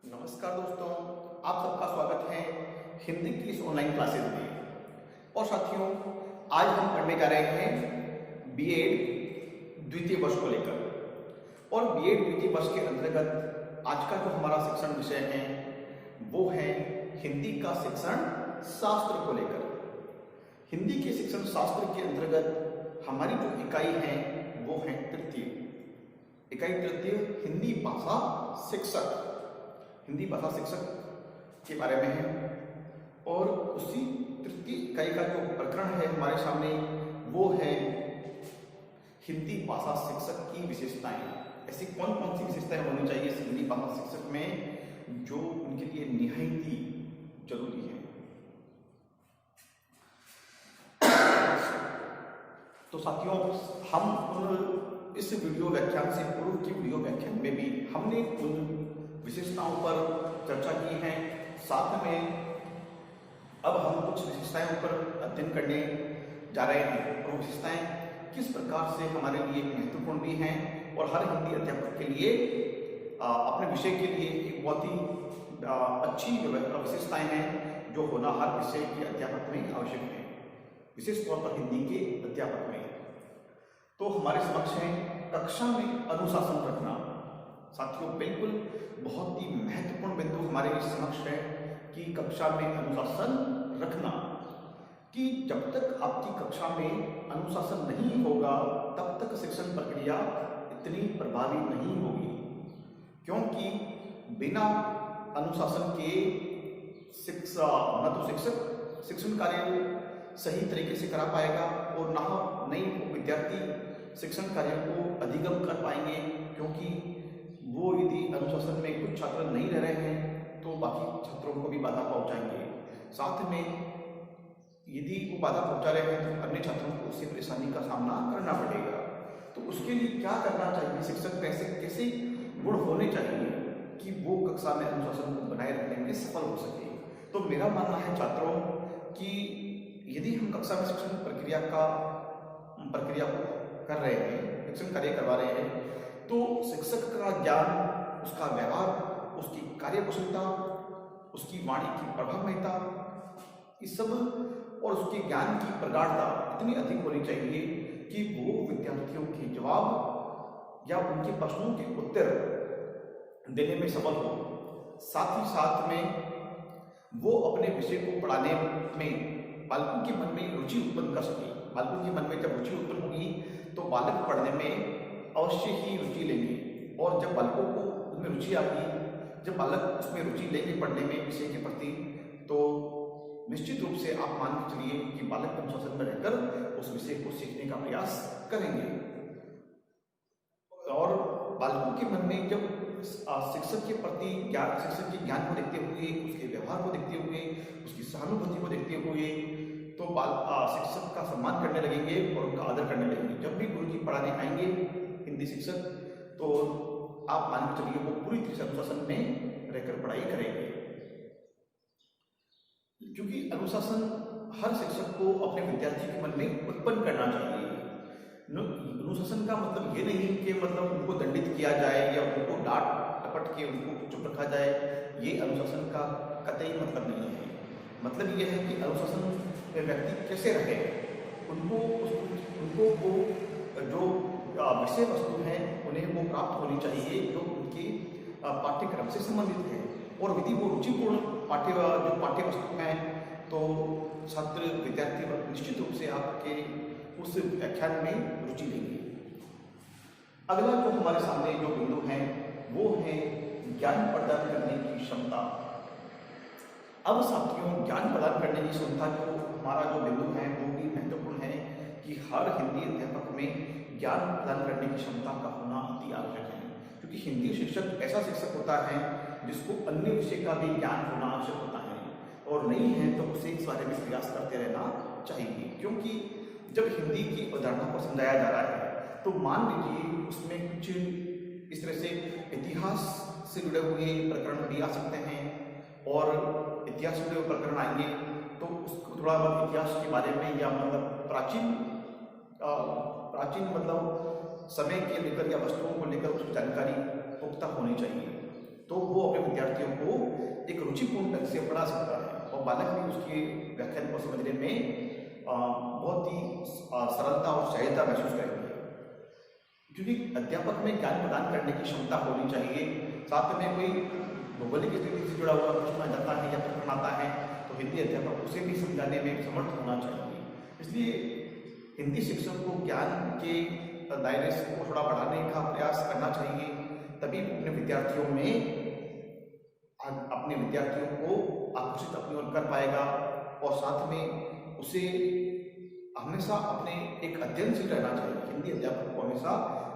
नमस्कार दोस्तों, आप सबका स्वागत है हिंदी की इस ऑनलाइन क्लासेस में। और साथियों, आज हम पढ़ने जा रहे हैं बीएड द्वितीय वर्ष को लेकर। और बीएड द्वितीय वर्ष के अंतर्गत आज का जो हमारा शिक्षण विषय है वो है हिंदी का शिक्षण शास्त्र को लेकर। हिंदी के शिक्षण शास्त्र के अंतर्गत हमारी जो इकाई है वो है तृतीय इकाई, तृतीय हिंदी भाषा शिक्षक। हिंदी भाषा शिक्षक के बारे में है और उसी तृतीय इकाई का जो प्रकरण है हमारे सामने वो है हिंदी भाषा शिक्षक की विशेषताएं। ऐसी कौन कौन सी विशेषताएं होनी चाहिए इस हिंदी भाषा शिक्षक में जो उनके लिए निहायत ही जरूरी है। तो साथियों, हम इस वीडियो व्याख्यान से पूर्व की वीडियो व्याख्यान में भी हमने उन विशेषताओं पर चर्चा की है। साथ में अब हम कुछ विशेषताओं पर अध्ययन करने जा रहे हैं और विशेषताएं किस प्रकार से हमारे लिए महत्वपूर्ण भी हैं और हर हिंदी अध्यापक के लिए अपने विषय के लिए एक बहुत ही अच्छी विशेषताएं हैं जो होना हर विषय के अध्यापक में आवश्यक है, विशेष तौर पर हिंदी के अध्यापक में। तो हमारे समक्ष है कक्षा में अनुशासन रखना। साथियों, बिल्कुल बहुत ही महत्वपूर्ण बिंदु हमारे समक्ष है कि कक्षा में अनुशासन रखना। कि जब तक आपकी कक्षा में अनुशासन नहीं होगा तब तक शिक्षण प्रक्रिया इतनी प्रभावी नहीं होगी, क्योंकि बिना अनुशासन के न तो शिक्षक शिक्षण कार्य सही तरीके से करा पाएगा और न ही विद्यार्थी शिक्षण कार्य को अधिगम कर पाएंगे, क्योंकि वो यदि अनुशासन में कुछ छात्र नहीं रह रहे हैं तो बाकी छात्रों को भी बाधा पहुंचाएंगे। साथ में यदि वो बाधा पहुंचा रहे हैं तो अन्य छात्रों को उससे परेशानी का सामना करना पड़ेगा। तो उसके लिए क्या करना चाहिए, शिक्षक कैसे गुण होने चाहिए कि वो कक्षा में अनुशासन को बनाए रखने में सफल हो सके। तो मेरा मानना है छात्रों कि यदि हम कक्षा में शिक्षण प्रक्रिया को कर रहे हैं, शिक्षण कार्य करवा रहे हैं, तो शिक्षक का ज्ञान, उसका व्यवहार, उसकी कार्यकुशलता, उसकी वाणी की प्रभावमयता, इस सब और उसके ज्ञान की प्रगाढ़ता इतनी अधिक होनी चाहिए कि वो विद्यार्थियों के जवाब या उनके प्रश्नों के उत्तर देने में सफल हो। साथ ही साथ में वो अपने विषय को पढ़ाने में बालकों के मन में रुचि उत्पन्न कर सके। बालकों के मन में जब रुचि उत्पन्न होगी तो बालक पढ़ने में अवश्य ही रुचि लेंगे, और जब बालकों को उसमें रुचि आएगी, जब बालक उसमें रुचि लेंगे पढ़ने में विषय के प्रति, तो निश्चित रूप से आप मान के चलिए कि बालक अनुशासन में रहकर उस विषय को सीखने का प्रयास करेंगे। और बालकों के मन में जब शिक्षक के प्रति शिक्षक के ज्ञान को देखते हुए, उसके व्यवहार को देखते हुए, उसकी सहानुभूति को देखते हुए, तो शिक्षक का सम्मान करने लगेंगे और उनका आदर करने लगेंगे। जब भी गुरुजी पढ़ाने आएंगे हिंदी शिक्षक, तो आप मान के चलिए वो पूरी तरह से अनुशासन में रहकर पढ़ाई करेंगे, क्योंकि अनुशासन हर शिक्षक को अपने विद्यार्थी के मन में उत्पन्न करना चाहिए। अनुशासन का मतलब ये नहीं कि मतलब उनको दंडित किया जाए या उनको डांट टपट के उनको चुप रखा जाए, ये अनुशासन का कतई मतलब नहीं है। मतलब ये है कि अनुशासन में व्यक्ति कैसे रहे, उनको वो जो विषय वस्तु हैं उन्हें वो प्राप्त होनी चाहिए जो उनके पाठ्यक्रम से संबंधित है। और यदि वो रुचिपूर्ण पाठ्य वस्तु हैं तो छात्र विद्यार्थी निश्चित रूप से आपके उस व्याख्यान में रुचि लेंगे। अगला जो हमारे सामने जो बिंदु है वो है ज्ञान प्रदान करने की क्षमता। अब साथियों, ज्ञान प्रदान करने की क्षमता जो हमारा जो बिंदु है वो भी महत्वपूर्ण है कि हर हिंदी अध्यापक में ज्ञान प्रदान करने की क्षमता का होना अति आवश्यक है, क्योंकि हिंदी शिक्षक ऐसा शिक्षक होता है जिसको अन्य विषय का भी ज्ञान होना आवश्यक होता है, और नहीं है तो उसे इस बारे में प्रयास करते रहना चाहिए। क्योंकि जब हिंदी की अवधारणा को समझाया जा रहा है तो मान लीजिए उसमें कुछ इस तरह से इतिहास से जुड़े हुए प्रकरण भी आ सकते हैं, और इतिहास से जुड़े हुए प्रकरण आएंगे तो उसको थोड़ा बहुत इतिहास के बारे में या मतलब प्राचीन मतलब समय के लेकर या वस्तुओं को लेकर उसकी जानकारी पुख्ता होनी चाहिए। तो वो अपने विद्यार्थियों को एक रुचिपूर्ण ढंग से पढ़ा सकता है और बालक भी उसके व्याख्यान को समझने में बहुत ही सरलता और सहजता महसूस करेंगे। क्योंकि अध्यापक में ज्ञान प्रदान करने की क्षमता होनी चाहिए। साथ में कोई भौगोलिक स्थिति से जुड़ा हुआ प्रश्न आ जाता है या प्रश्न आता है तो हिंदी अध्यापक उसे भी समझाने में समर्थ होना चाहिए। इसलिए हिंदी शिक्षक को ज्ञान के दायरे को थोड़ा बढ़ाने का प्रयास करना चाहिए, तभी अपने विद्यार्थियों को आकर्षित अपनी ओर कर पाएगा और साथ में उसे हमेशा अपने एक अध्ययनशील रहना चाहिए। हिंदी अध्यापक को हमेशा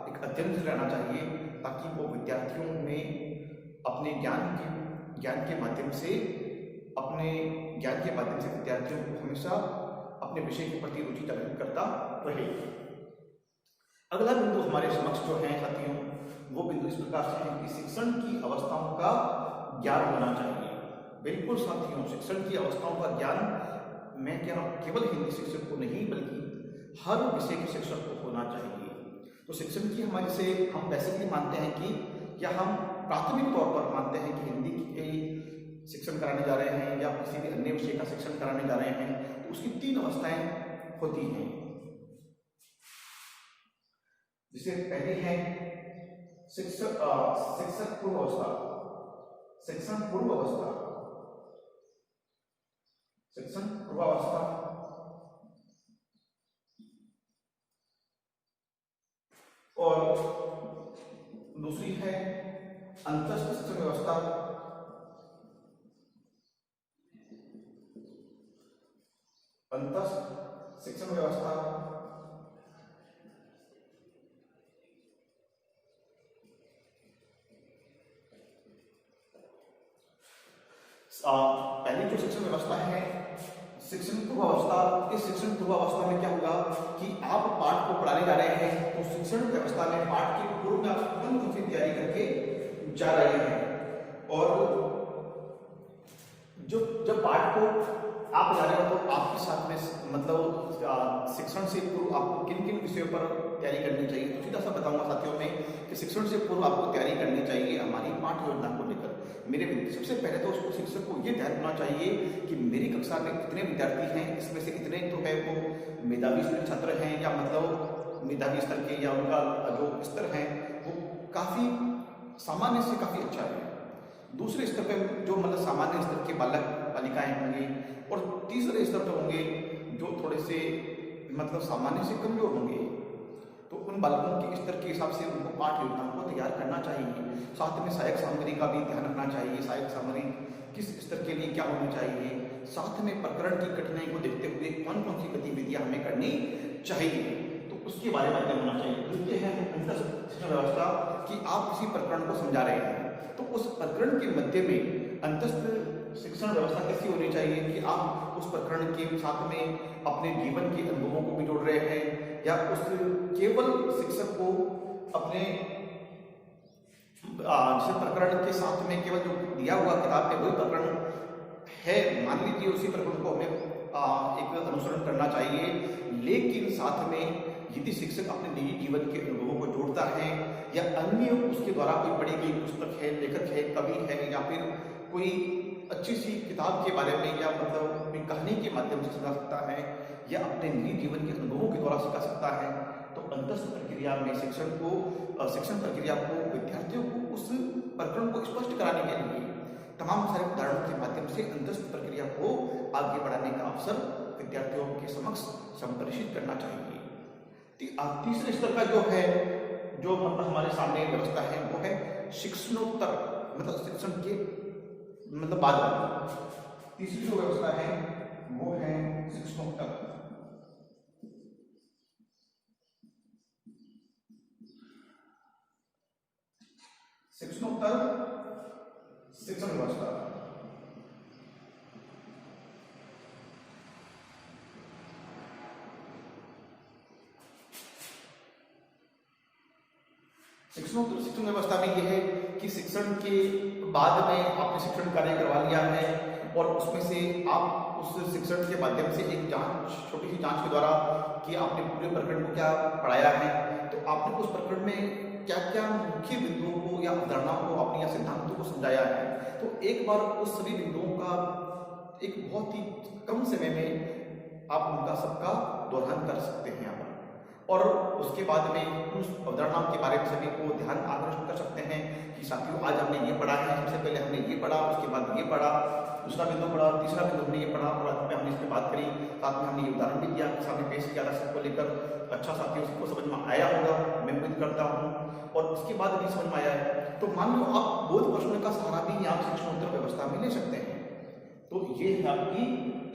एक अध्ययनशील रहना चाहिए ताकि वो विद्यार्थियों में अपने ज्ञान के माध्यम से विद्यार्थियों को हमेशा अपने विषय के प्रति रुचि जागृत करता रहे। अगला बिंदु हमारे समक्ष जो है साथियों, वो बिंदु इस प्रकार से है कि शिक्षण की अवस्थाओं का ज्ञान होना चाहिए। बिल्कुल साथियों, शिक्षण की अवस्थाओं का ज्ञान मैं कह रहा हूँ केवल हिंदी शिक्षक को नहीं बल्कि हर विषय के शिक्षक को होना चाहिए। तो शिक्षण की हमारे से हम वैसे भी मानते हैं कि या हम प्राथमिक तौर पर मानते हैं कि हिंदी के शिक्षण कराने जा रहे हैं या किसी भी अन्य विषय का शिक्षण कराने जा रहे हैं, तो उसकी 3 अवस्थाएं होती हैं। जिसे पहली है शिक्षण पूर्व अवस्था, शिक्षण पूर्वावस्था और दूसरी है अंतस्थ शिक्षण व्यवस्था, अंतस्थ शिक्षण व्यवस्था पहली जो शिक्षण व्यवस्था है शिक्षण पूर्वावस्था। इस शिक्षण पूर्वावस्था में क्या होगा कि आप पाठ को पढ़ाने जा रहे हैं, तो शिक्षण व्यवस्था में पाठ के पूर्व में आप कौन सी तैयारी करके जा रहे हैं, और जब पाठ को आप जा रहे हो तो आपके साथ में मतलब शिक्षण से पूर्व आपको किन किन विषयों पर तैयारी करनी चाहिए। तो सीधा सा बताऊंगा साथियों में कि शिक्षण से पूर्व आपको तैयारी करनी चाहिए हमारी पाठ योजना को लेकर। सबसे पहले तो उसको शिक्षक को ये ध्यान रखना चाहिए कि मेरी कक्षा में कितने विद्यार्थी हैं, इसमें से कितने तो है वो मेधावी छात्र हैं या मतलब मेधावी स्तर के, या उनका जो स्तर है वो काफ़ी सामान्य से काफ़ी अच्छा है। दूसरे स्तर पे जो मतलब सामान्य स्तर के बालक बालिकाएं होंगे, और तीसरे स्तर पर होंगे जो थोड़े से मतलब सामान्य से कमजोर होंगे। तो उन बालकों के स्तर के हिसाब से उनको पाठ योजना को तैयार करना चाहिए। साथ में सहायक सामग्री का भी ध्यान रखना चाहिए, सहायक सामग्री किस स्तर के लिए क्या होनी चाहिए। साथ में प्रकरण की कठिनाई को देखते हुए कौन कौन सी गतिविधियां हमें करनी चाहिए, तो उसके बारे में अध्ययन होना चाहिए। दूसरे है अंतःशिक्षण व्यवस्था कि आप किसी प्रकरण को समझा रहे हैं, तो उस प्रकरण के मध्य में अंतस्थ शिक्षण व्यवस्था कैसी होनी चाहिए कि आप उस प्रकरण के साथ में अपने जीवन के अनुभवों को भी जोड़ रहे हैं, या उस केवल शिक्षक को अपने जैसे प्रकरण के साथ में केवल जो दिया हुआ किताब में वही प्रकरण है, मान लीजिए उसी प्रकरण को हमें एक अनुसरण करना चाहिए, लेकिन साथ में यदि शिक्षक अपने निजी जीवन के अनुभवों को जोड़ता है या अन्य उसके द्वारा कोई पढ़ी गई पुस्तक है, लेखक है, कवि है, या फिर कोई अच्छी सी किताब के बारे में या मतलब कोई कहानी के माध्यम से सिखा सकता है, या अपने निजी जीवन के अनुभवों के द्वारा सिखा सकता है, तो अंतस्थ प्रक्रिया में शिक्षण प्रक्रिया को विद्यार्थियों को उस प्रकरण को स्पष्ट कराने के लिए तमाम सारे उदाहरणों के माध्यम से अंतस्थ प्रक्रिया को आगे बढ़ाने का अवसर विद्यार्थियों के समक्ष संप्रेषित करना चाहिए। तीसरे स्तर का जो है, जो मतलब हमारे सामने व्यवस्था है, वो है शिक्षणोत्तर, मतलब शिक्षण के मतलब बाद। तीसरी जो व्यवस्था है वो है शिक्षणोत्तर। शिक्षणोत्तर शिक्षण व्यवस्था शिक्षणोत्तर शिक्षण व्यवस्था में यह है कि शिक्षण के बाद में आपने शिक्षण कार्य करवा लिया है और उसमें से आप उस शिक्षण के माध्यम से एक जांच, छोटी सी जांच के द्वारा कि आपने पूरे प्रकरण को क्या पढ़ाया है, तो आपने उस प्रकरण में क्या क्या मुख्य बिंदुओं को या अवधारणाओं को आपने या सिद्धांतों को समझाया है, तो एक बार उस सभी बिंदुओं का एक बहुत ही कम समय में आप उनका सबका दोहरान कर सकते हैं यहाँ पर। और उसके बाद में उस अवधारणाओं के बारे में सभी को ध्यान आकर्षित कर सकते हैं कि साथियों आज हमने ये पढ़ा है, सबसे पहले हमने ये पढ़ा, उसके बाद ये पढ़ा, दूसरा बिंदु पढ़ा, तीसरा बिंदु हमने ये पढ़ा और अंत में हमने इस पर बात करी, साथ में हमने ये उदाहरण भी दिया, सामने पेश किया था सबको लेकर। अच्छा साथियों, सबको समझ में आया होगा, मैं उम्मीद करता हूँ। और उसके बाद भी समझ में आया है तो मान लो आप बोध प्रश्न का सहारा भी आप शिक्षणोत्तर व्यवस्था में ले सकते हैं। तो ये है आपकी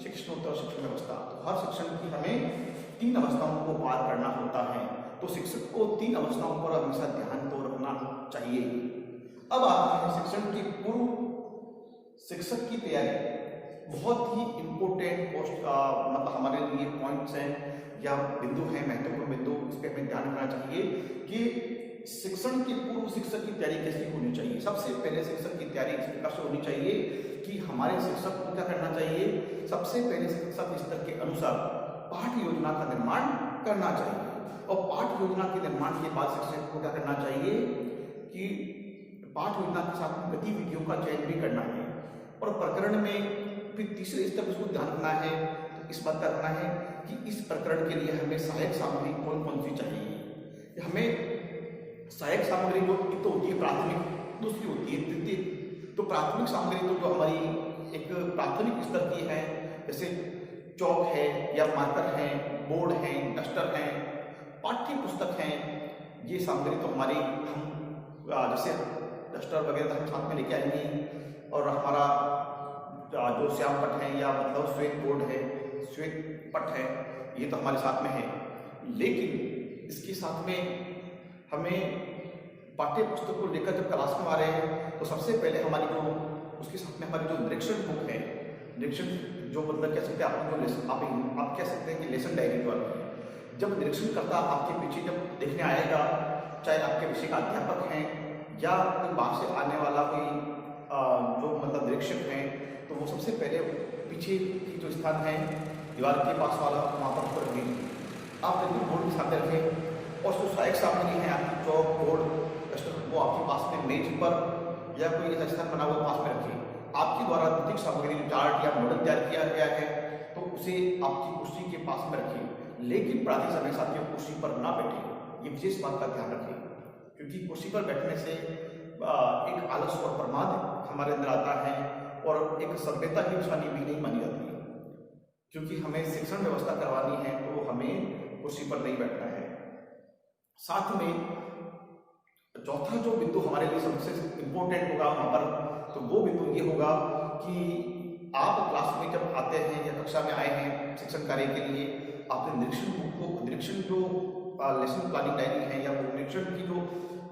शिक्षणोत्तर शिक्षण व्यवस्था। तो हर शिक्षण की हमें 3 अवस्थाओं को पार करना होता है, तो शिक्षक को 3 अवस्थाओं पर हमेशा ध्यान तो रखना चाहिए। अब आते हैं शिक्षण की पूर्व शिक्षक की तैयारी। बहुत ही इंपॉर्टेंट पोस्ट का मतलब हमारे लिए पॉइंट्स हैं या बिंदु हैं, महत्वपूर्ण बिंदु, इस पर हमें ध्यान रखना चाहिए कि शिक्षण की पूर्व शिक्षक की तैयारी कैसी होनी चाहिए। सबसे पहले शिक्षक की तैयारी इस प्रकार से होनी चाहिए कि हमारे शिक्षक को क्या करना चाहिए, सबसे पहले शिक्षक स्तर के अनुसार पाठ योजना का निर्माण करना चाहिए। और पाठ योजना के निर्माण के बाद शिक्षक को क्या करना चाहिए कि पाठ योजना के साथ गतिविधियों का चयन भी करना है। और प्रकरण में फिर तीसरे स्तर पर उसको ध्यान रखना है, तो इस बात का रखना है कि इस प्रकरण के लिए हमें सहायक सामग्री कौन कौन सी चाहिए। हमें सहायक सामग्री जो एक तो होती है प्राथमिक, दूसरी होती है द्वितीय। तो प्राथमिक सामग्री तो जो हमारी एक प्राथमिक स्तर की है, जैसे चौक है या मार्कर है, बोर्ड है, डस्टर है, पाठ्य पुस्तक है, ये सामग्री तो हमारी हम जैसे डस्टर वगैरह हम साथ में लेके आएंगे। और हमारा जो श्याम पट है या मतलब श्वेत बोर्ड है, श्वेत पट है, ये तो हमारे साथ में है। लेकिन इसके साथ में हमें पाठ्य पुस्तक को लेकर जब क्लास में आ रहे हैं तो सबसे पहले हमारी जो उसके साथ में हमारी जो निरीक्षण बुक है, निरीक्षण जो मतलब कह सकते हैं आप कह सकते हैं कि लेसन डायरी जो है, जब निरीक्षण करता आपके पीछे जब देखने आएगा, चाहे आपके विषय का अध्यापक हैं या कोई बाहर से आने वाला कोई जो मतलब निरीक्षक हैं, तो वो सबसे पहले पीछे की जो स्थान है दीवार के पास वाला वहाँ पर उसको रखें। आप बिल्कुल बोर्ड के सामने रखें और जो सहायक सामग्री है आपकी चौक, बोर्ड, डस्टर, वो आपके पास में मेज पर या कोई ऐसा स्थान बना हुआ पास में रखें। आपके द्वारा द्वितीय सामग्री चार्ट या मॉडल तैयार किया गया है तो उसे आपकी कुर्सी के पास में रखें। लेकिन पढ़ाते समय साथियों कुर्सी पर ना बैठें, ये विशेष बात का ध्यान रखें, क्योंकि कुर्सी पर बैठने से एक आलस और प्रमाद हमारे अंदर आता है और एक सभ्यता की निशानी भी नहीं मानी जाती है। क्योंकि हमें शिक्षण व्यवस्था करवानी है तो हमें कुर्सी पर नहीं बैठना है। साथ में चौथा जो बिंदु हमारे लिए सबसे इम्पोर्टेंट होगा वहाँ पर, तो वो बिंदु ये होगा कि आप क्लास में जब आते हैं या कक्षा में आए हैं शिक्षण कार्य के लिए, आपने निरीक्षण बुक को, निरीक्षण जो लेसन प्लानिंग डायरी है या निरीक्षण की जो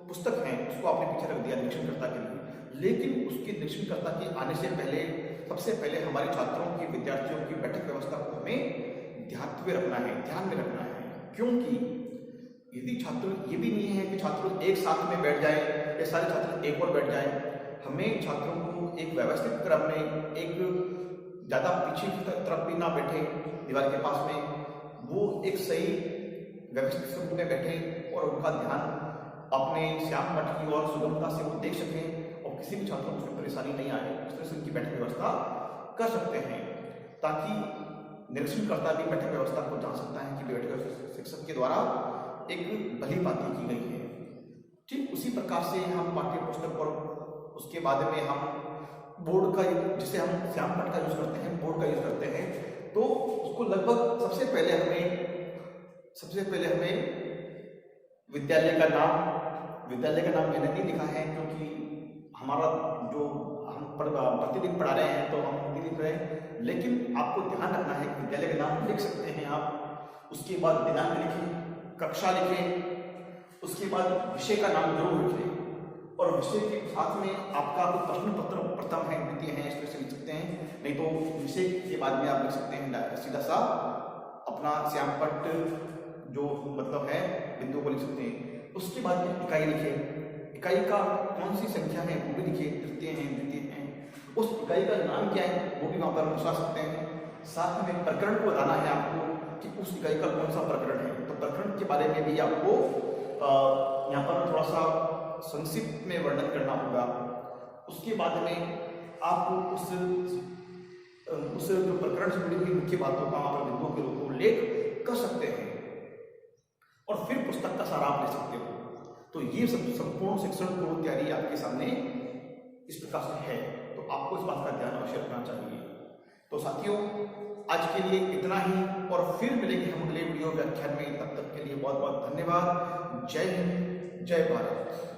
पुस्तक है उसको आपने पीछे रख दिया निरीक्षणकर्ता के लिए। लेकिन उसके निरीक्षणकर्ता के आने से पहले सबसे पहले हमारे छात्रों की, विद्यार्थियों की बैठक व्यवस्था को हमें ध्यान में रखना है। क्योंकि यदि छात्र ये भी नहीं है कि छात्र एक साथ में बैठ जाए या सारे छात्र एक और बैठ जाए, हमें छात्रों को एक व्यवस्थित क्रम में, एक ज़्यादा पीछे की तरफ भी ना बैठे दीवार के पास में, वो एक सही व्यवस्थित रूप में बैठे और उनका ध्यान अपने श्याम पट की ओर सुगमता से वो देख सकें और किसी भी छात्रों को उसमें परेशानी नहीं आए। इस तरह से उनकी बैठक व्यवस्था कर सकते हैं ताकि निरीक्षणकर्ता भी बैठक व्यवस्था को जान सकता है कि बैठक शिक्षक के द्वारा एक भली बातें की गई है। ठीक उसी प्रकार से हम पाठ्य पुस्तक और उसके बाद में हम बोर्ड का, जिसे हम श्याम पट का यूज करते हैं, बोर्ड का यूज करते हैं, तो उसको लगभग सबसे पहले हमें विद्यालय का नाम मैंने नहीं लिखा है क्योंकि हमारा जो हम प्रतिदिन पढ़ा रहे हैं तो हम नहीं लिख रहे हैं, लेकिन आपको ध्यान रखना है कि विद्यालय का नाम लिख सकते हैं आप। उसके बाद दिनांक लिखें, कक्षा लिखें, उसके बाद विषय का नाम जरूर लिखें और विषय के साथ में आपका कोई प्रश्न पत्र प्रथम है, द्वितीय है, इस तरह से लिख सकते हैं। नहीं तो विषय के बाद में आप लिख सकते हैं सीधा सा अपना श्याम पट जो मतलब है बिंदु को लिख सकते हैं। उसके बाद में इकाई लिखें, इकाई का कौन सी संख्या है वो भी लिखिए, तृतीय है, द्वितीय है, उस इकाई का नाम क्या है वो भी वहाँ पर दर्शा सकते हैं। साथ में प्रकरण को बताना है आपको कि उस इकाई का कौन सा प्रकरण है, तो प्रकरण के बारे में भी आपको यहाँ पर थोड़ा सा संक्षिप्त में वर्णन करना होगा। उसके बाद में आपको उस जो प्रकरण से जुड़ी हुई मुख्य बातों का आप बिंदुओं के रूप में उल्लेख कर सकते हैं और फिर पुस्तक का सार आप ले सकते हो। तो ये सब संपूर्ण शिक्षण पूर्व तैयारी आपके सामने इस प्रकार से है, तो आपको इस बात का ध्यान अवश्य रखना चाहिए। तो साथियों, आज के लिए इतना ही और फिर मिलेंगे हम अगले वीडियो व्याख्यान में। तब तक के लिए बहुत बहुत धन्यवाद। जय हिंद, जय भारत।